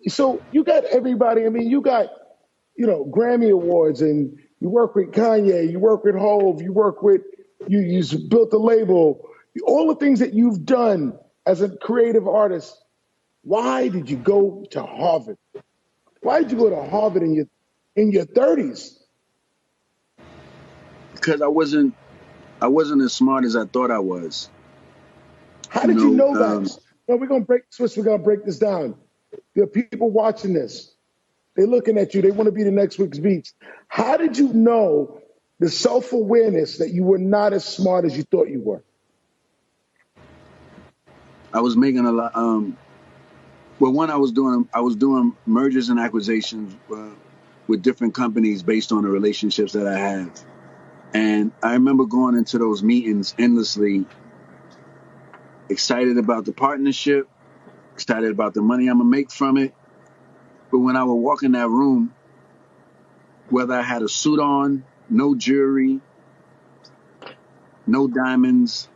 So you got everybody. I mean, you got, Grammy Awards, and you work with Kanye, you work with Hove, you work with, you built a label, all the things that you've done as a creative artist. Why did you go to Harvard? Why did you go to Harvard in your 30s? Because I wasn't as smart as I thought I was. How You did you know, know that? No, we're gonna break Swiss. We're gonna break this down. There are people watching this. They're looking at you. They want to be the next Swizz Beatz. How did you know the self-awareness that you were not as smart as you thought you were? I was making a lot. Well, one, I was doing mergers and acquisitions with different companies based on the relationships that I have. And I remember going into those meetings endlessly, excited about the partnership, excited about the money I'm gonna make from it. But when I would walk in that room, whether I had a suit on, no jewelry, no diamonds,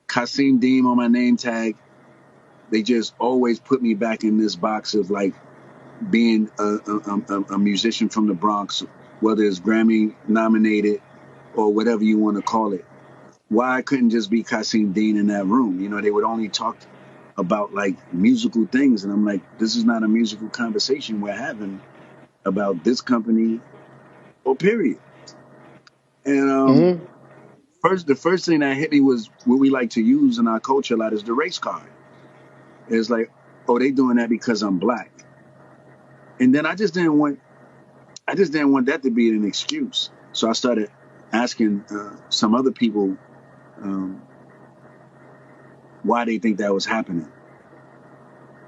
Kasim Deem on my name tag, they just always put me back in this box of like being a musician from the Bronx, whether it's Grammy nominated or whatever you want to call it. Why I couldn't just be Kasim Dean in that room? They would only talk about like musical things, and I'm like, this is not a musical conversation we're having about this company or period. And Hmm. the first thing that hit me was what we like to use in our culture a lot is the race card. It's like, oh, they doing that because I'm black, and then I just didn't want that to be an excuse. So I started asking some other people um, why they think that was happening.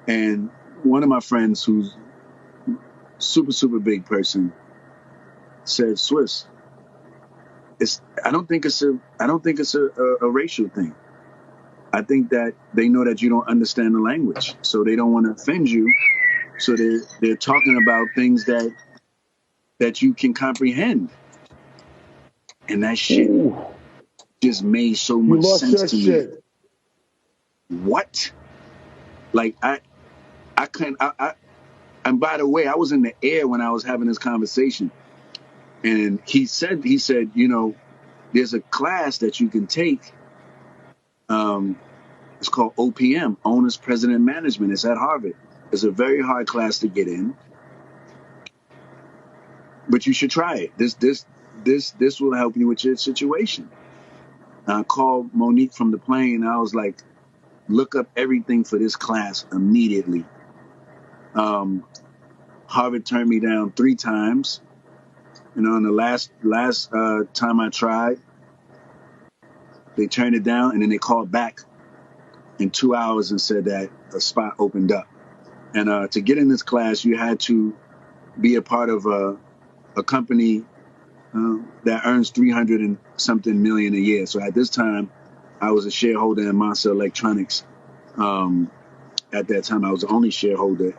And one of my friends, who's super super big person, said, "Swiss, I don't think it's a racial thing. I think that they know that you don't understand the language, so they don't want to offend you. So they're talking about things that you can comprehend, and that shit Ooh, just made so you much lost sense your to me. shit. What? Like I couldn't. And by the way, I was in the air when I was having this conversation, and he said, there's a class that you can take. Um, it's called OPM, Owners President Management. It's at Harvard. It's a very hard class to get in, but you should try it. This will help you with your situation. I called Monique from the plane. And I was like, look up everything for this class immediately. Um, Harvard turned me down 3 times. And the last time I tried, they turned it down, and then they called back in 2 hours and said that a spot opened up. And to get in this class, you had to be a part of a company that earns 300 and something million a year. So at this time, I was a shareholder in Monster Electronics. Um, at that time, I was the only shareholder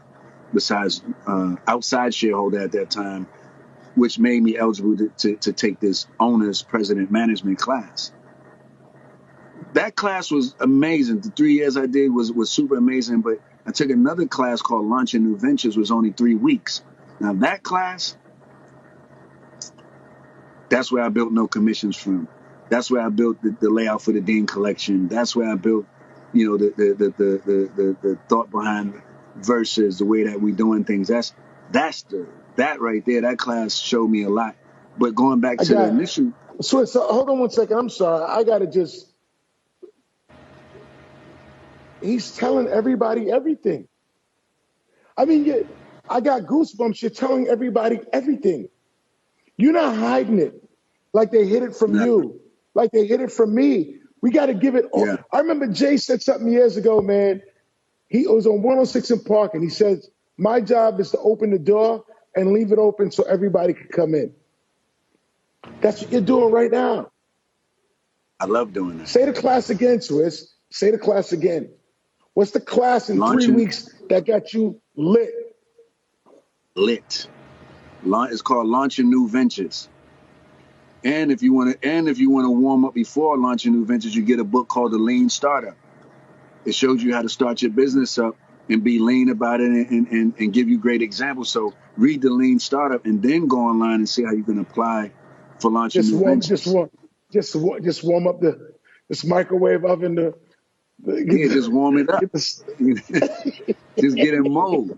besides outside shareholder at that time, which made me eligible to take this owner's president management class. That class was amazing. The 3 years I did was super amazing, but I took another class called Launching New Ventures, was only 3 weeks. Now that class, that's where I built No Commissions from. That's where I built the layout for the Dean Collection. That's where I built, the thought behind verses, the way that we doing things. That right there. That class showed me a lot. But going back I to the got initial, Swiss. Hold on one second. I'm sorry. I gotta just. He's telling everybody everything. I mean, I got goosebumps. You're telling everybody everything. You're not hiding it like they hid it from never, you, like they hid it from me. We got to give it all. yeah, I remember Jay said something years ago, man. He was on 106 in Park, and he says, my job is to open the door and leave it open so everybody can come in. That's what you're doing right now. I love doing that. Say the class again, Swiss. Say the class again. What's the class in three Launching weeks that got you lit? lit. It's called Launching New Ventures. And if you want to warm up before launching new ventures, you get a book called The Lean Startup. It shows you how to start your business up and be lean about it, and give you great examples. So read The Lean Startup and then go online and see how you can apply for launching Just new warm, ventures. just warm up this microwave oven Yeah, just warm it up. get Just get in mode,